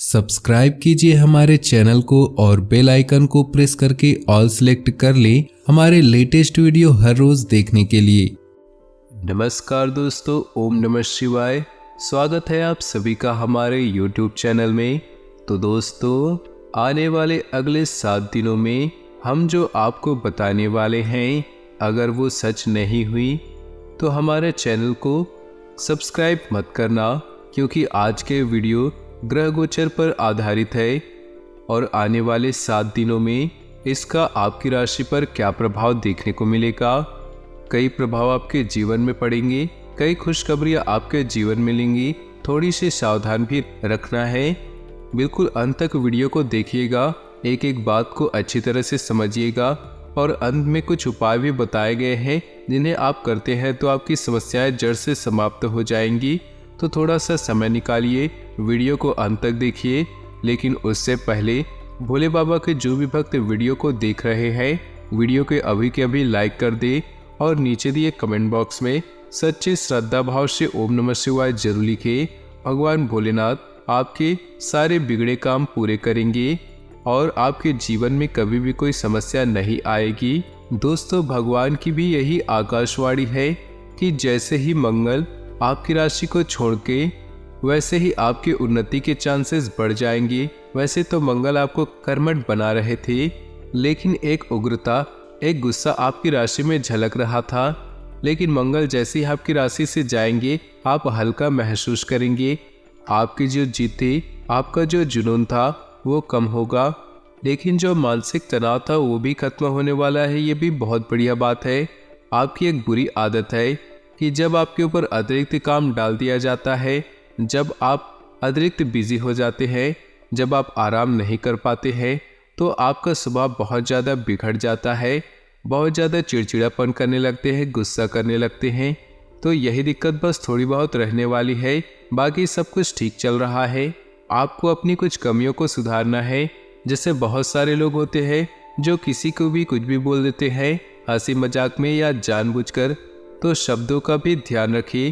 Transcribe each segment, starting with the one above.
Subscribe कीजिए हमारे channel को और बेल आइकन को प्रेस करके ऑल सेलेक्ट कर लें हमारे लेटेस्ट वीडियो हर रोज देखने के लिए। नमस्कार दोस्तों, ओम नमः शिवाय। स्वागत है आप सभी का हमारे YouTube चैनल में। तो दोस्तों, आने वाले अगले 7 दिनों में हम जो आपको बताने वाले हैं, अगर वो सच नहीं हुई तो हमारे चैनल को सब्सक्राइब मत करना, क्योंकि आज के वीडियो ग्रह गोचर पर आधारित है और आने वाले 7 दिनों में इसका आपकी राशि पर क्या प्रभाव देखने को मिलेगा। कई प्रभाव आपके जीवन में पड़ेंगे, कई खुशखबरियां आपके जीवन में मिलेंगी। थोड़ी सी सावधान भी रखना है। बिल्कुल अंत तक वीडियो को देखिएगा, एक एक बात को अच्छी तरह से समझिएगा और अंत में कुछ उपाय भी बताए गए हैं जिन्हें आप करते हैं तो आपकी समस्याएं जड़ से समाप्त हो जाएंगी। तो थोड़ा सा समय निकालिए, वीडियो को अंत तक देखिए। लेकिन उससे पहले भोले बाबा के जो भी भक्त वीडियो को देख रहे हैं, वीडियो के अभी के अभी लाइक कर दे और नीचे दिए कमेंट बॉक्स में सच्चे श्रद्धा भाव से ओम नमः शिवाय जरूर लिखे। भगवान भोलेनाथ आपके सारे बिगड़े काम पूरे करेंगे और आपके जीवन में कभी भी कोई समस्या नहीं आएगी। दोस्तों, भगवान की भी यही आकाशवाणी है कि जैसे ही मंगल आपकी राशि को छोड़ के वैसे ही आपकी उन्नति के चांसेस बढ़ जाएंगे। वैसे तो मंगल आपको कर्मठ बना रहे थे, लेकिन एक उग्रता, एक गुस्सा आपकी राशि में झलक रहा था। लेकिन मंगल जैसे ही आपकी राशि से जाएंगे, आप हल्का महसूस करेंगे। आपकी जो जिद थी, आपका जो जुनून था, वो कम होगा। लेकिन जो मानसिक तनाव था वो भी खत्म होने वाला है। ये भी बहुत बढ़िया बात है। आपकी एक बुरी आदत है कि जब आपके ऊपर अतिरिक्त काम डाल दिया जाता है, जब आप अतिरिक्त बिजी हो जाते हैं, जब आप आराम नहीं कर पाते हैं, तो आपका स्वभाव बहुत ज़्यादा बिगड़ जाता है। बहुत ज़्यादा चिड़चिड़ापन करने लगते हैं, गुस्सा करने लगते हैं। तो यही दिक्कत बस थोड़ी बहुत रहने वाली है, बाकी सब कुछ ठीक चल रहा है। आपको अपनी कुछ कमियों को सुधारना है। जैसे बहुत सारे लोग होते हैं जो किसी को भी कुछ भी बोल देते हैं, हंसी मजाक में या जानबूझकर। तो शब्दों का भी ध्यान रखिए,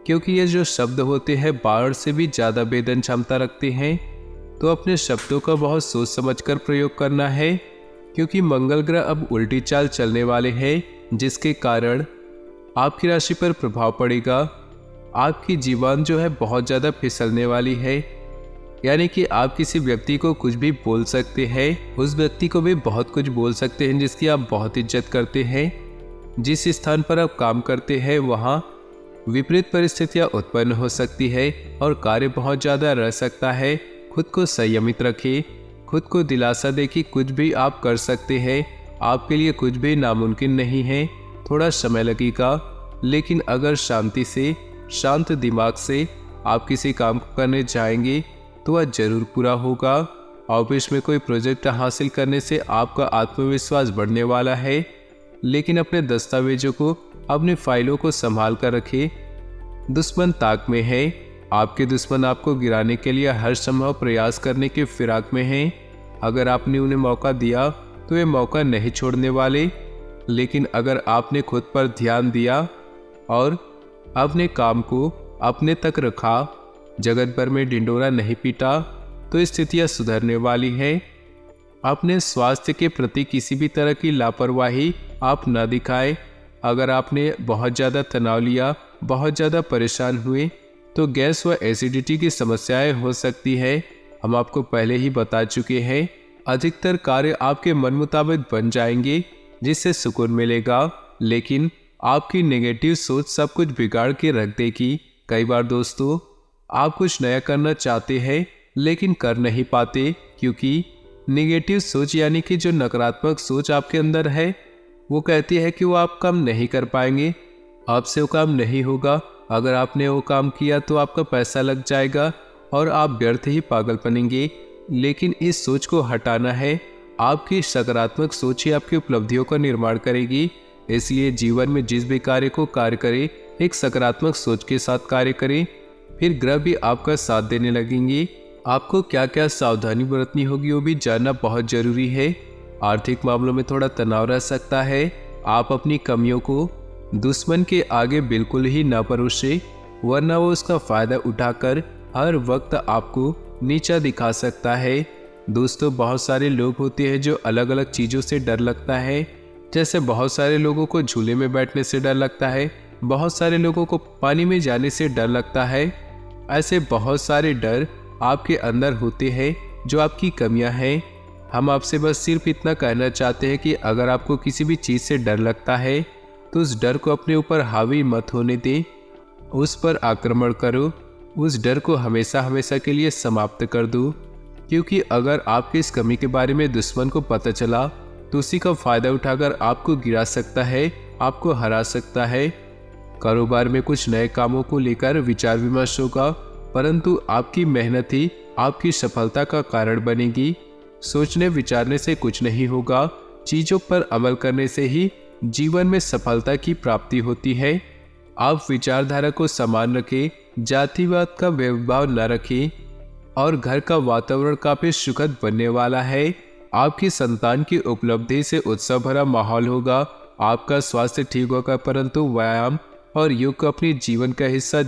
क्योंकि ये जो शब्द होते हैं बाढ़ से भी ज़्यादा वेदन क्षमता रखते हैं। तो अपने शब्दों का बहुत सोच समझकर प्रयोग करना है, क्योंकि मंगल ग्रह अब उल्टी चाल चलने वाले हैं, जिसके कारण आपकी राशि पर प्रभाव पड़ेगा। आपकी जीवन जो है बहुत ज़्यादा फिसलने वाली है। यानी कि आप किसी व्यक्ति को कुछ भी बोल सकते हैं, उस व्यक्ति को भी बहुत कुछ बोल सकते हैं जिसकी आप बहुत इज्जत करते हैं। जिस स्थान पर आप काम करते हैं वहाँ विपरीत परिस्थितियाँ उत्पन्न हो सकती है और कार्य बहुत ज़्यादा रह सकता है। खुद को संयमित रखिए, खुद को दिलासा दे कि कुछ भी आप कर सकते हैं, आपके लिए कुछ भी नामुमकिन नहीं है। थोड़ा समय लगेगा, लेकिन अगर शांति से, शांत दिमाग से आप किसी काम को करने जाएंगे तो वह जरूर पूरा होगा। ऑफिस में कोई प्रोजेक्ट हासिल करने से आपका आत्मविश्वास बढ़ने वाला है। लेकिन अपने दस्तावेजों को, अपनी फाइलों को संभाल कर रखें। दुश्मन ताक में है। आपके दुश्मन आपको गिराने के लिए हर संभव प्रयास करने के फिराक में हैं। अगर आपने उन्हें मौका दिया तो वे मौका नहीं छोड़ने वाले। लेकिन अगर आपने खुद पर ध्यान दिया और अपने काम को अपने तक रखा, जगत भर में ढिंढोरा नहीं पीटा, तो स्थितियां सुधरने वाली है। अपने स्वास्थ्य के प्रति किसी भी तरह की लापरवाही आप न दिखाएं। अगर आपने बहुत ज़्यादा तनाव लिया, बहुत ज़्यादा परेशान हुए, तो गैस व एसिडिटी की समस्याएं हो सकती है। हम आपको पहले ही बता चुके हैं। अधिकतर कार्य आपके मन मुताबिक बन जाएंगे, जिससे सुकून मिलेगा। लेकिन आपकी नेगेटिव सोच सब कुछ बिगाड़ के रख देगी। कई बार दोस्तों, आप कुछ नया करना चाहते हैं लेकिन कर नहीं पाते, क्योंकि नेगेटिव सोच यानी कि जो नकारात्मक सोच आपके अंदर है, वो कहती है कि वो आप काम नहीं कर पाएंगे, आपसे वो काम नहीं होगा। अगर आपने वो काम किया तो आपका पैसा लग जाएगा और आप व्यर्थ ही पागल बनेंगे। लेकिन इस सोच को हटाना है। आपकी सकारात्मक सोच ही आपकी उपलब्धियों का निर्माण करेगी। इसलिए जीवन में जिस भी कार्य को कार्य करें, एक सकारात्मक सोच के साथ कार्य करें, फिर ग्रह भी आपका साथ देने लगेंगे। आपको क्या क्या सावधानी बरतनी होगी वो भी जानना बहुत जरूरी है। आर्थिक मामलों में थोड़ा तनाव रह सकता है। आप अपनी कमियों को दुश्मन के आगे बिल्कुल ही न परोसें, वरना वो उसका फायदा उठाकर हर वक्त आपको नीचा दिखा सकता है। दोस्तों, बहुत सारे लोग होते हैं जो अलग अलग चीज़ों से डर लगता है। जैसे बहुत सारे लोगों को झूले में बैठने से डर लगता है, बहुत सारे लोगों को पानी में जाने से डर लगता है। ऐसे बहुत सारे डर आपके अंदर होते हैं जो आपकी कमियां हैं। हम आपसे बस सिर्फ इतना कहना चाहते हैं कि अगर आपको किसी भी चीज़ से डर लगता है तो उस डर को अपने ऊपर हावी मत होने दें, उस पर आक्रमण करो, उस डर को हमेशा हमेशा के लिए समाप्त कर दो। क्योंकि अगर आपकी इस कमी के बारे में दुश्मन को पता चला तो उसी का फायदा उठाकर आपको गिरा सकता है, आपको हरा सकता है। कारोबार में कुछ नए कामों को लेकर विचार विमर्श होगा, परंतु आपकी मेहनत ही आपकी सफलता का कारण बनेगी। सोचने विचारने से कुछ नहीं होगा, चीज़ों पर अमल करने से ही जीवन में सफलता की प्राप्ति होती है। आप विचारधारा को समान रखें, जातिवाद का भेदभाव न रखें और घर का वातावरण काफी सुखद बनने वाला है। आपकी संतान की उपलब्धि से उत्साह भरा माहौल होगा। आपका स्वास्थ्य ठीक होगा, परंतु व्यायाम और योग को अपने जीवन का हिस्सा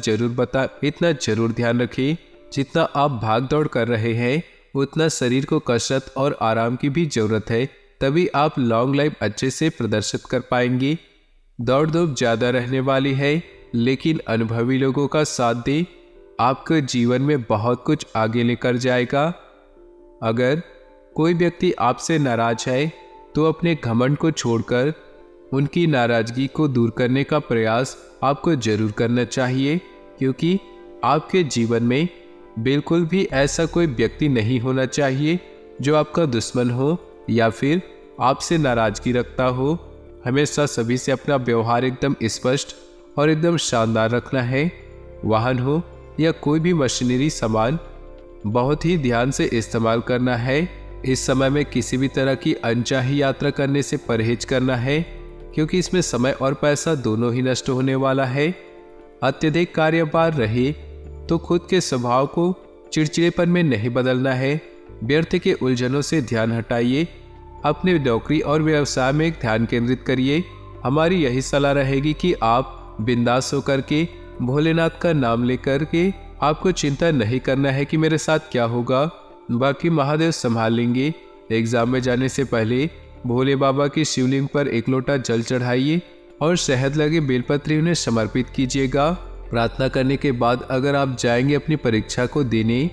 इतना जरूर ध्यान रखें। जितना आप भाग दौड़ कर रहे हैं उतना शरीर को कसरत और आराम की भी जरूरत है, तभी आप लॉन्ग लाइफ अच्छे से प्रदर्शित कर पाएंगे। दौड़ धूप ज्यादा रहने वाली है, लेकिन अनुभवी लोगों का साथ दे आपके जीवन में बहुत कुछ आगे लेकर जाएगा। अगर कोई व्यक्ति आपसे नाराज है तो अपने घमंड को छोड़कर उनकी नाराजगी को दूर करने का प्रयास आपको जरूर करना चाहिए, क्योंकि आपके जीवन में बिल्कुल भी ऐसा कोई व्यक्ति नहीं होना चाहिए जो आपका दुश्मन हो या फिर आपसे नाराजगी रखता हो। हमेशा सभी से अपना व्यवहार एकदम स्पष्ट और एकदम शानदार रखना है। वाहन हो या कोई भी मशीनरी सामान बहुत ही ध्यान से इस्तेमाल करना है। इस समय में किसी भी तरह की अनचाही यात्रा करने से परहेज करना है, क्योंकि इसमें समय और पैसा दोनों ही नष्ट होने वाला है। अत्यधिक कार्यभार रहे तो खुद के स्वभाव को चिड़चिड़ेपन में नहीं बदलना है। व्यर्थ के उलझनों से ध्यान हटाइए, अपने नौकरी और व्यवसाय में ध्यान केंद्रित करिए। हमारी यही सलाह रहेगी कि आप बिंदास होकर के भोलेनाथ का नाम लेकर के आपको चिंता नहीं करना है कि मेरे साथ क्या होगा, बाकी महादेव संभाल लेंगे। एग्जाम में जाने से पहले भोले बाबा की शिवलिंग पर एक लोटा जल चढ़ाइए और शहद लगे बेलपत्री उन्हें समर्पित कीजिएगा। प्रार्थना करने के बाद अगर आप जाएंगे अपनी परीक्षा को देने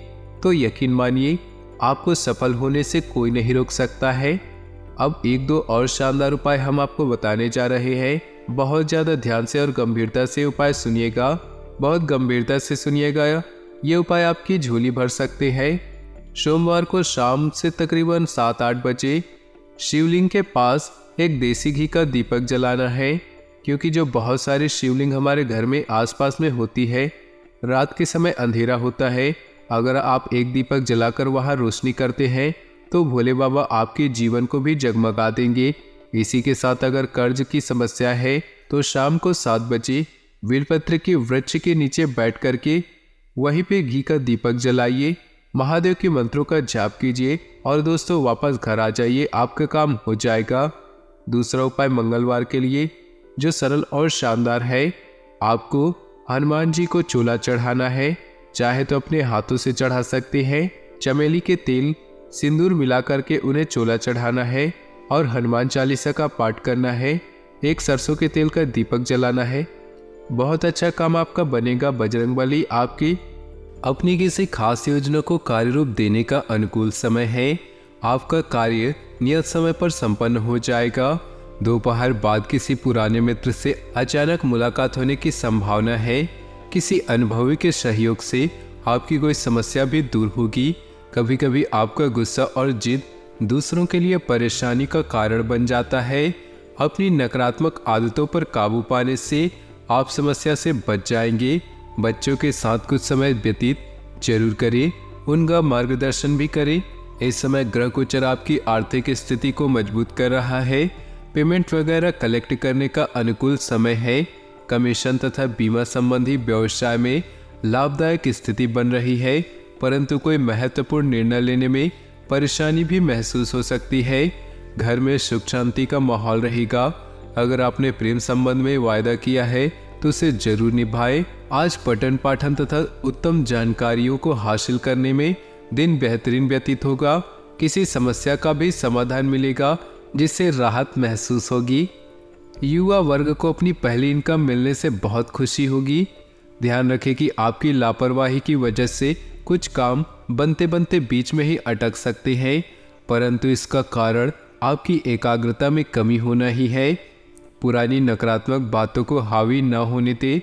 तो यकीन मानिए आपको सफल होने से कोई नहीं रोक सकता है। अब एक दो और शानदार उपाय हम आपको बताने जा रहे हैं। बहुत ज़्यादा ध्यान से और गंभीरता से उपाय सुनिएगा, बहुत गंभीरता से सुनिएगा। ये उपाय आपकी झोली भर सकते हैं। सोमवार को शाम से तकरीबन 7-8 बजे शिवलिंग के पास एक देसी घी का दीपक जलाना है, क्योंकि जो बहुत सारी शिवलिंग हमारे घर में आसपास में होती है, रात के समय अंधेरा होता है। अगर आप एक दीपक जलाकर वहां रोशनी करते हैं तो भोले बाबा आपके जीवन को भी जगमगा देंगे। इसी के साथ अगर कर्ज की समस्या है तो शाम को 7 बजे बेलपत्र के वृक्ष के नीचे बैठ करके वहीं पे घी का दीपक जलाइए, महादेव के मंत्रों का जाप कीजिए और दोस्तों वापस घर आ जाइए, आपका काम हो जाएगा। दूसरा उपाय मंगलवार के लिए जो सरल और शानदार है, आपको हनुमान जी को चोला चढ़ाना है। चाहे तो अपने हाथों से चढ़ा सकते हैं। चमेली के तेल सिंदूर मिलाकर के उन्हें चोला चढ़ाना है और हनुमान चालीसा का पाठ करना है। एक सरसों के तेल का दीपक जलाना है। बहुत अच्छा काम आपका बनेगा। बजरंगबली आपकी अपनी किसी खास योजना को कार्य रूप देने का अनुकूल समय है। आपका कार्य नियत समय पर संपन्न हो जाएगा। दोपहर बाद किसी पुराने मित्र से अचानक मुलाकात होने की संभावना है। किसी अनुभवी के सहयोग से आपकी कोई समस्या भी दूर होगी। कभी कभी आपका गुस्सा और जिद दूसरों के लिए परेशानी का कारण बन जाता है। अपनी नकारात्मक आदतों पर काबू पाने से आप समस्या से बच जाएंगे। बच्चों के साथ कुछ समय व्यतीत जरूर करें, उनका मार्गदर्शन भी करें। इस समय ग्रह गोचर आपकी आर्थिक स्थिति को मजबूत कर रहा है। पेमेंट वगैरह कलेक्ट करने का अनुकूल समय है। कमीशन तथा बीमा संबंधी व्यवसाय में लाभदायक स्थिति बन रही है, परंतु कोई महत्वपूर्ण निर्णय लेने में परेशानी भी महसूस हो सकती है। घर में सुख शांति का माहौल रहेगा। अगर आपने प्रेम संबंध में वायदा किया है तो उसे जरूर निभाएं। आज पठन पाठन तथा उत्तम जानकारियों को हासिल करने में दिन बेहतरीन व्यतीत होगा। किसी समस्या का भी समाधान मिलेगा जिससे राहत महसूस होगी। युवा वर्ग को अपनी पहली इनकम मिलने से बहुत खुशी होगी। ध्यान रखें कि आपकी लापरवाही की वजह से कुछ काम बनते बनते बीच में ही अटक सकते हैं, परंतु इसका कारण आपकी एकाग्रता में कमी होना ही है। पुरानी नकारात्मक बातों को हावी न होने दें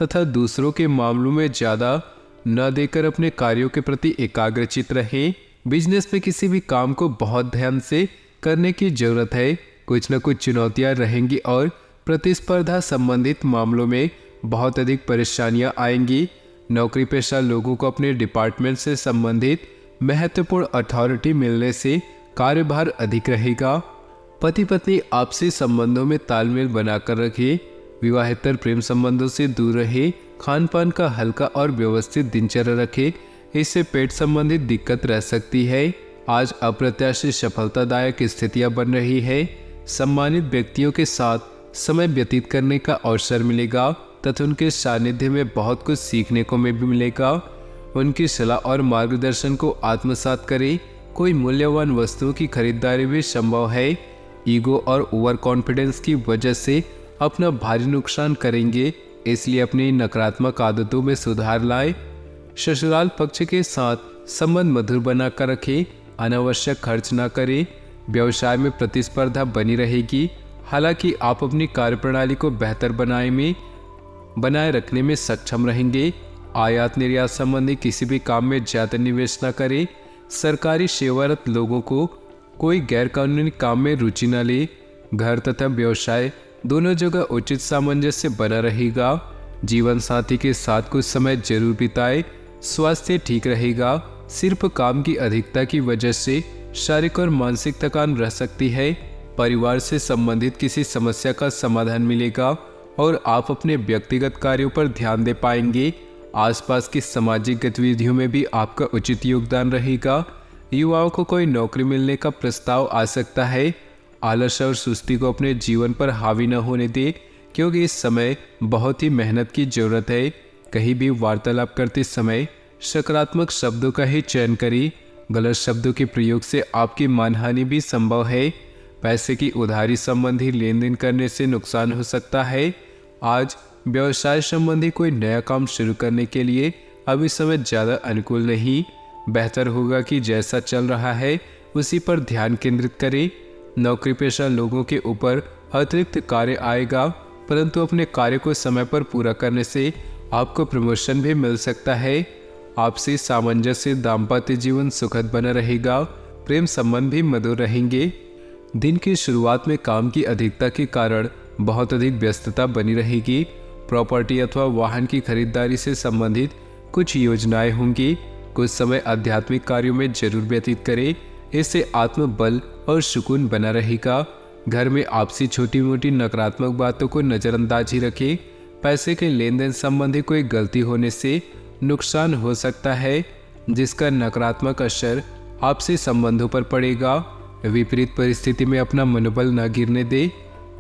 तथा दूसरों के मामलों में ज़्यादा न देकर अपने कार्यों के प्रति एकाग्रचित रहें। बिजनेस में किसी भी काम को बहुत ध्यान से करने की जरूरत है। कुछ न कुछ चुनौतियां रहेंगी और प्रतिस्पर्धा संबंधित मामलों में बहुत अधिक परेशानियां आएंगी। नौकरी पेशा लोगों को अपने डिपार्टमेंट से संबंधित महत्वपूर्ण अथॉरिटी मिलने से कार्यभार अधिक रहेगा। पति पत्नी आपसी संबंधों में तालमेल बनाकर रखें। विवाहेतर प्रेम संबंधों से दूर रहे। खान पान का हल्का और व्यवस्थित दिनचर्या रखें, इससे पेट संबंधित दिक्कत रह सकती है। आज अप्रत्याशित सफलतादायक स्थितियां बन रही है। सम्मानित व्यक्तियों के साथ समय व्यतीत करने का अवसर मिलेगा तथा उनके सानिध्य में बहुत कुछ सीखने को भी मिलेगा। उनकी सलाह और मार्गदर्शन को आत्मसात करें। कोई मूल्यवान वस्तुओं की खरीदारी भी संभव है। ईगो और ओवर कॉन्फिडेंस की वजह से अपना भारी नुकसान करेंगे, इसलिए अपनी नकारात्मक आदतों में सुधार लाएं। ससुराल पक्ष के साथ संबंध मधुर बनाकर रखें। अनावश्यक खर्च न करें। व्यवसाय में प्रतिस्पर्धा बनी रहेगी, हालांकि आप अपनी कार्यप्रणाली को बेहतर बनाए रखने में सक्षम रहेंगे। आयात निर्यात संबंधी किसी भी काम में ज्यादा निवेश न करें। सरकारी सेवारत लोगों को कोई गैरकानूनी काम में रुचि न ले। घर तथा व्यवसाय दोनों जगह उचित सामंजस्य बना रहेगा। जीवन साथी के साथ कुछ समय जरूर बिताए। स्वास्थ्य ठीक रहेगा। सिर्फ काम की अधिकता की वजह से शारीरिक और मानसिक थकान रह सकती है। परिवार से संबंधित किसी समस्या का समाधान मिलेगा और आप अपने व्यक्तिगत कार्यों पर ध्यान दे पाएंगे। आसपास की सामाजिक गतिविधियों में भी आपका उचित योगदान रहेगा। युवाओं को कोई नौकरी मिलने का प्रस्ताव आ सकता है। आलस और सुस्ती को अपने जीवन पर हावी न होने दे, क्योंकि इस समय बहुत ही मेहनत की जरूरत है। कहीं भी वार्तालाप करते समय सकारात्मक शब्दों का ही चयन करें। गलत शब्दों के प्रयोग से आपकी मानहानि भी संभव है। पैसे की उधारी संबंधी लेन देन करने से नुकसान हो सकता है। आज व्यवसाय संबंधी कोई नया काम शुरू करने के लिए अभी समय ज़्यादा अनुकूल नहीं। बेहतर होगा कि जैसा चल रहा है उसी पर ध्यान केंद्रित करें। नौकरी पेशा लोगों के ऊपर अतिरिक्त कार्य आएगा, परंतु अपने कार्य को समय पर पूरा करने से आपको प्रमोशन भी मिल सकता है। आपसी सामंजस्य दाम्पत्य जीवन सुखद बना रहेगा। प्रेम संबंध भी मधुर रहेंगे। दिन की शुरुआत में काम की अधिकता के कारण बहुत अधिक व्यस्तता बनी रहेगी। प्रॉपर्टी अथवा वाहन की खरीदारी से संबंधित कुछ योजनाएं होंगी। कुछ समय आध्यात्मिक कार्यों में जरूर व्यतीत करें, इससे आत्मबल और सुकून बना रहेगा। घर में आपसी छोटी मोटी नकारात्मक बातों को नज़रअंदाज ही रखें। पैसे के लेन देन संबंधी कोई गलती होने से नुकसान हो सकता है, जिसका नकारात्मक असर आपसी संबंधों पर पड़ेगा। विपरीत परिस्थिति में अपना मनोबल न गिरने दे।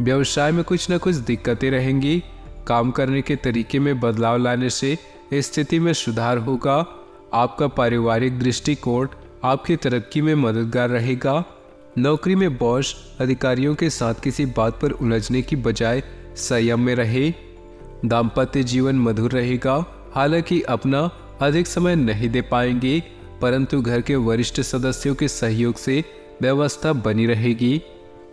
व्यवसाय में कुछ न कुछ दिक्कतें रहेंगी। काम करने के तरीके में बदलाव लाने से स्थिति में सुधार होगा। आपका पारिवारिक दृष्टिकोण आपकी तरक्की में मददगार रहेगा। नौकरी में बॉस अधिकारियों के साथ किसी बात पर उलझने की बजाय संयम में रहे। दाम्पत्य जीवन मधुर रहेगा, हालांकि अपना अधिक समय नहीं दे पाएंगे, परंतु घर के वरिष्ठ सदस्यों के सहयोग से व्यवस्था बनी रहेगी।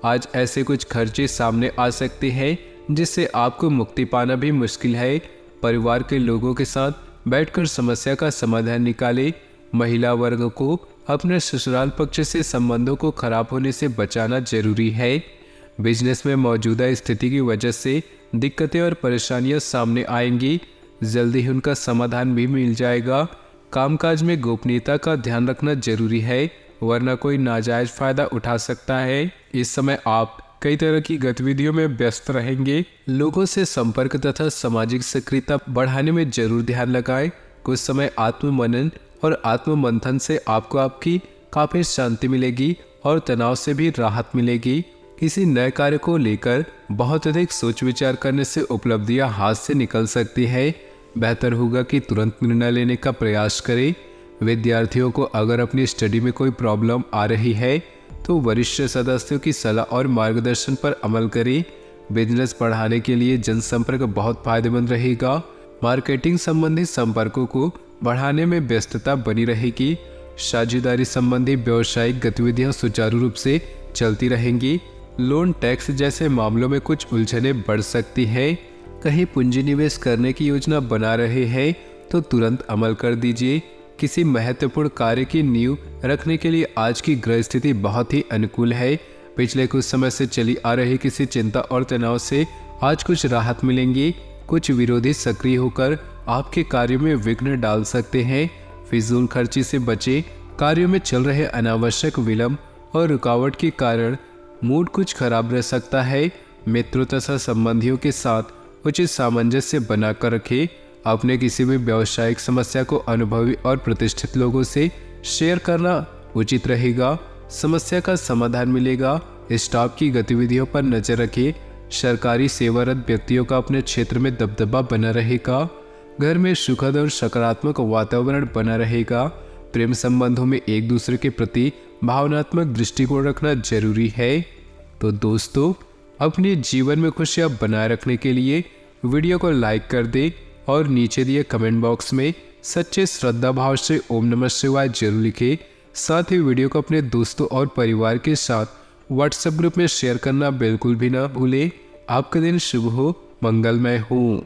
आज ऐसे कुछ खर्चे सामने आ सकते हैं जिससे आपको मुक्ति पाना भी मुश्किल है। परिवार के लोगों के साथ बैठकर समस्या का समाधान निकालें। महिला वर्ग को अपने ससुराल पक्ष से संबंधों को खराब होने से बचाना जरूरी है। बिजनेस में मौजूदा स्थिति की वजह से दिक्कतें और परेशानियां सामने आएंगी, जल्दी ही उनका समाधान भी मिल जाएगा। कामकाज में गोपनीयता का ध्यान रखना जरूरी है, वरना कोई नाजायज फायदा उठा सकता है। इस समय आप कई तरह की गतिविधियों में व्यस्त रहेंगे। लोगों से संपर्क तथा सामाजिक सक्रियता बढ़ाने में जरूर ध्यान लगाएं। कुछ समय आत्ममनन और आत्ममंथन से आपको आपकी काफी शांति मिलेगी और तनाव से भी राहत मिलेगी। किसी नए कार्य को लेकर बहुत अधिक सोच विचार करने से उपलब्धियां हाथ से निकल सकती है। बेहतर होगा कि तुरंत निर्णय लेने का प्रयास करें। विद्यार्थियों को अगर अपनी स्टडी में कोई प्रॉब्लम आ रही है तो वरिष्ठ सदस्यों की सलाह और मार्गदर्शन पर अमल करें। बिजनेस बढ़ाने के लिए जनसंपर्क बहुत फायदेमंद रहेगा। मार्केटिंग संबंधी संपर्कों को बढ़ाने में व्यस्तता बनी रहेगी। साझेदारी संबंधी व्यावसायिक गतिविधियां सुचारू रूप से चलती रहेंगी। लोन टैक्स जैसे मामलों में कुछ उलझने बढ़ सकती है। कहीं पूंजी निवेश करने की योजना बना रहे हैं तो तुरंत अमल कर दीजिए। किसी महत्वपूर्ण कार्य की नींव रखने के लिए आज की ग्रह स्थिति बहुत ही अनुकूल है। पिछले कुछ समय से चली आ रही किसी चिंता और तनाव से आज कुछ राहत मिलेंगी। कुछ विरोधी सक्रिय होकर आपके कार्यों में विघ्न डाल सकते हैं। फिजूल खर्ची से बचे। कार्यों में चल रहे अनावश्यक विलंब और रुकावट के कारण मूड कुछ खराब रह सकता है। मित्रों तथा संबंधियों के साथ उचित सामंजस्य बनाकर रखें। अपने किसी भी व्यावसायिक समस्या को अनुभवी और प्रतिष्ठित लोगों से शेयर करना उचित रहेगा। समस्या का समाधान मिलेगा। स्टाफ की गतिविधियों पर नजर रखें। सरकारी सेवारत व्यक्तियों का अपने क्षेत्र में दबदबा बना रहेगा। घर में सुखद और सकारात्मक वातावरण बना रहेगा। प्रेम संबंधों में एक दूसरे के प्रति भावनात्मक दृष्टिकोण रखना जरूरी है। तो दोस्तों, अपने जीवन में खुशियां बनाए रखने के लिए वीडियो को लाइक कर दें और नीचे दिए कमेंट बॉक्स में सच्चे श्रद्धा भाव से ओम नमः शिवाय जरूर लिखें। साथ ही वीडियो को अपने दोस्तों और परिवार के साथ व्हाट्सएप ग्रुप में शेयर करना बिल्कुल भी ना भूलें। आपका दिन शुभ हो, मंगलमय हो।